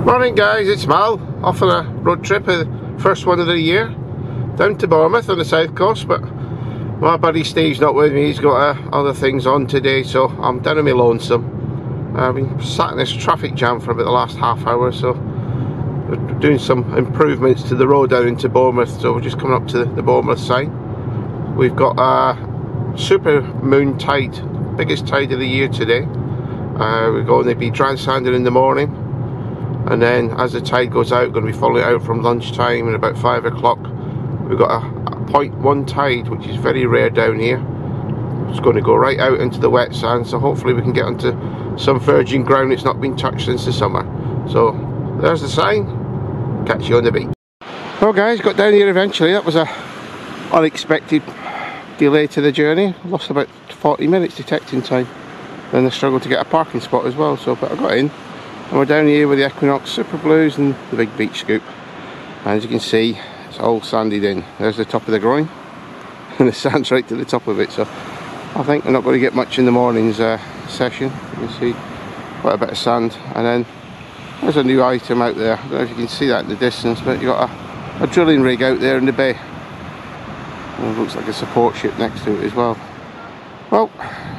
Morning guys, it's Mal, off on a road trip, first one of the year, down to Bournemouth on the south coast, but my buddy Steve's not with me. He's got other things on today, so I'm down on my lonesome. I've been sat in this traffic jam for about the last half hour, so we're doing some improvements to the road down into Bournemouth, so we're just coming up to the Bournemouth sign. We've got a super moon tide, biggest tide of the year today. We're going to be dry sanding in the morning, and then as the tide goes out, going to be following it out from lunchtime and about 5 o'clock. We've got a 0.1 tide, which is very rare down here. It's going to go right out into the wet sand, so hopefully we can get onto some virgin ground that's not been touched since the summer. So there's the sign. Catch you on the beach. Well guys, got down here eventually. That was a unexpected delay to the journey. Lost about 40 minutes detecting time. Then I struggled to get a parking spot as well, so but I got in. And we're down here with the Equinox Super Blues and the big beach scoop. And as you can see, it's all sanded in. There's the top of the groin, and the sand's right to the top of it. So I think we're not going to get much in the morning's session. You can see quite a bit of sand, and then there's a new item out there. I don't know if you can see that in the distance, but you've got a drilling rig out there in the bay. And it looks like a support ship next to it as well. Well,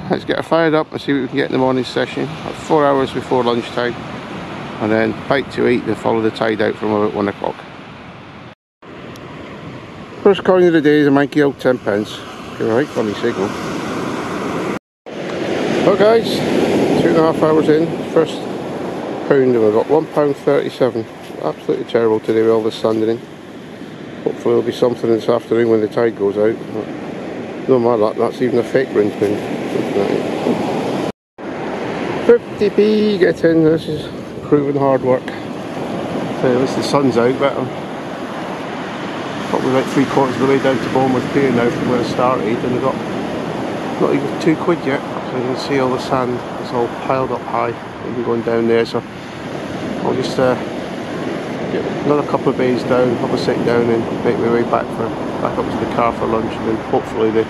let's get her fired up and see what we can get in the morning session. About 4 hours before lunchtime, and then bite to eat and follow the tide out from about 1 o'clock. First coin of the day is a manky old 10 pence. Give a right funny signal. Well guys, 2.5 hours in, first pound, and we've got £1.37. Absolutely terrible today with all this sanding in. Hopefully there'll be something this afternoon when the tide goes out. No my luck, that's even a fake ring pin. 50p get in. This is proven hard work. So at least the sun's out, but I'm probably about 3/4 of the way down to Bournemouth Pier now from where I started, and I've got not even £2 yet. So you can see all the sand is all piled up high, even going down there. So I'll just get another couple of bays down, have a sit down, and make my way back up to the car for lunch, and then hopefully the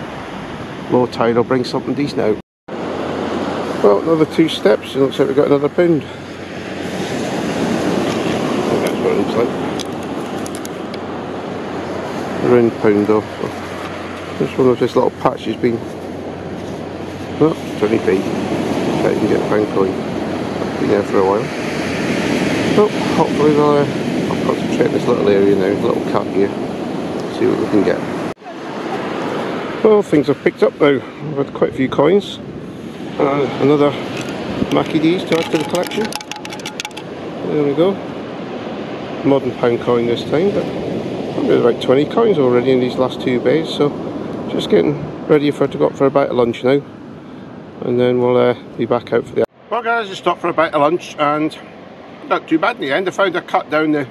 low tide will bring something decent out. Well, another 2 steps, and it looks like we've got another pound. That's what it looks like. Around pound off. So this one of this little patch has been 20p. Bet you can get a pound coin. It's been there for a while. So hopefully they'll I'll concentrate in this little area now, this little cut here. See what we can get. Well, things have picked up now. I've had quite a few coins. Another Mackie D's to add to the collection. There we go. Modern pound coin this time, but I've got about 20 coins already in these last 2 bays, so just getting ready for to go up for a bite of lunch now, and then we'll be back out for the... Well guys, just stopped for a bite of lunch, and not too bad in the end. I found a cut down the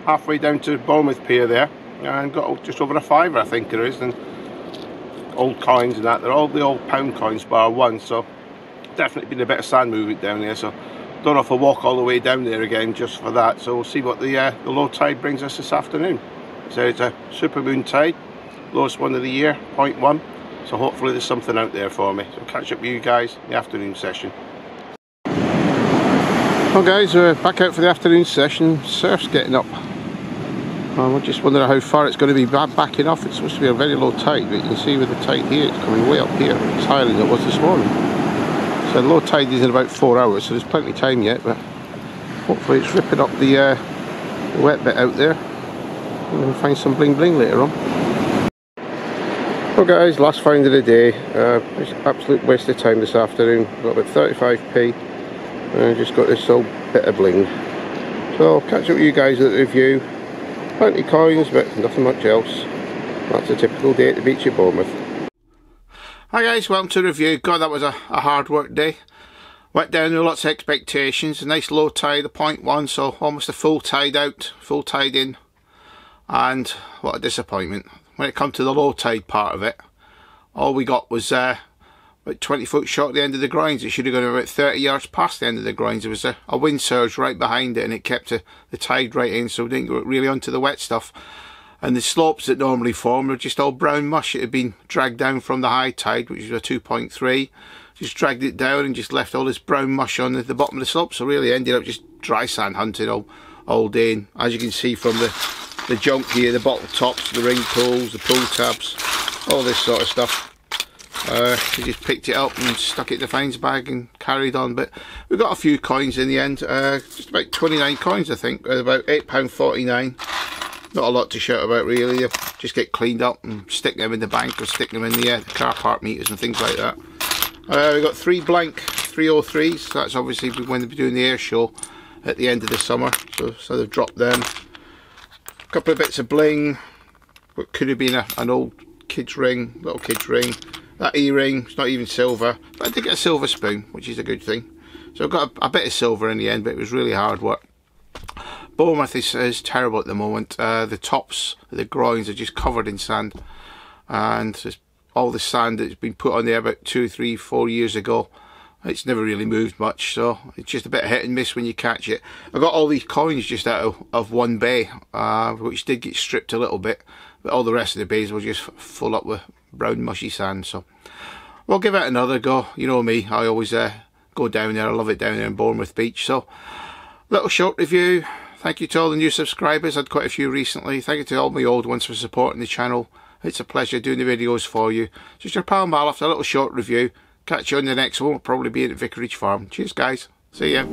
halfway down to Bournemouth Pier there, and got just over a £5 I think it is, and old coins and that. They're all the old pound coins bar one, so definitely been a bit of sand movement down there, so don't know if I'll walk all the way down there again just for that. So we'll see what the low tide brings us this afternoon. So it's a super moon tide, lowest one of the year, 0.1, so hopefully there's something out there for me. So catch up with you guys in the afternoon session. Well guys, we're back out for the afternoon session. Surf's getting up. I'm just wondering how far it's going to be backing off. It's supposed to be a very low tide, but you can see with the tide here, it's coming way up here. It's higher than it was this morning. So the low tide is in about 4 hours, so there's plenty of time yet, but hopefully it's ripping up the wet bit out there. And we'll find some bling bling later on. Well guys, last find of the day. It's an absolute waste of time this afternoon. Got about 35p, and I just got this old bit of bling. So I'll catch up with you guys at the review. Plenty of coins, but nothing much else. That's a typical day at the beach at Bournemouth. Hi guys, welcome to the review. God, that was a hard work day. Went down with lots of expectations. A nice low tide of 0.1, so almost a full tide out, full tide in. And what a disappointment. When it come to the low tide part of it, all we got was about 20 foot short at the end of the groins. It should have gone about 30 yards past the end of the groins. There was a wind surge right behind it, and it kept the tide right in, so we didn't go really onto the wet stuff. And the slopes that normally form were just all brown mush. It had been dragged down from the high tide, which was a 2.3, just dragged it down and just left all this brown mush on the bottom of the slope. So really ended up just dry sand hunting all day. And as you can see from the junk here, the bottle tops, the ring pulls, the pull tabs, all this sort of stuff. We just picked it up and stuck it in the fines bag and carried on. But we got a few coins in the end, just about 29 coins I think, about £8.49. Not a lot to shout about really. You just get cleaned up and stick them in the bank or stick them in the car park meters and things like that. We got 3 blank 303s, so that's obviously when they'll be doing the air show at the end of the summer, so they've dropped them. A couple of bits of bling, what could have been an old kid's ring, little kid's ring. That earring, it's not even silver, but I did get a silver spoon, which is a good thing. So I've got a bit of silver in the end, but it was really hard work. Bournemouth is terrible at the moment. The tops, the groins are just covered in sand, and all the sand that's been put on there about 2, 3, 4 years ago, it's never really moved much, so it's just a bit hit and miss when you catch it. I got all these coins just out of one bay, which did get stripped a little bit, but all the rest of the bays were just full up with brown mushy sand. So we'll give it another go. You know me, I always go down there. I love it down there in Bournemouth Beach. So little short review. Thank you to all the new subscribers. I had quite a few recently. Thank you to all my old ones for supporting the channel. It's a pleasure doing the videos for you. Just your pal Mal after a little short review. Catch you on the next one. We'll probably be at Vicarage Farm. Cheers guys. See ya.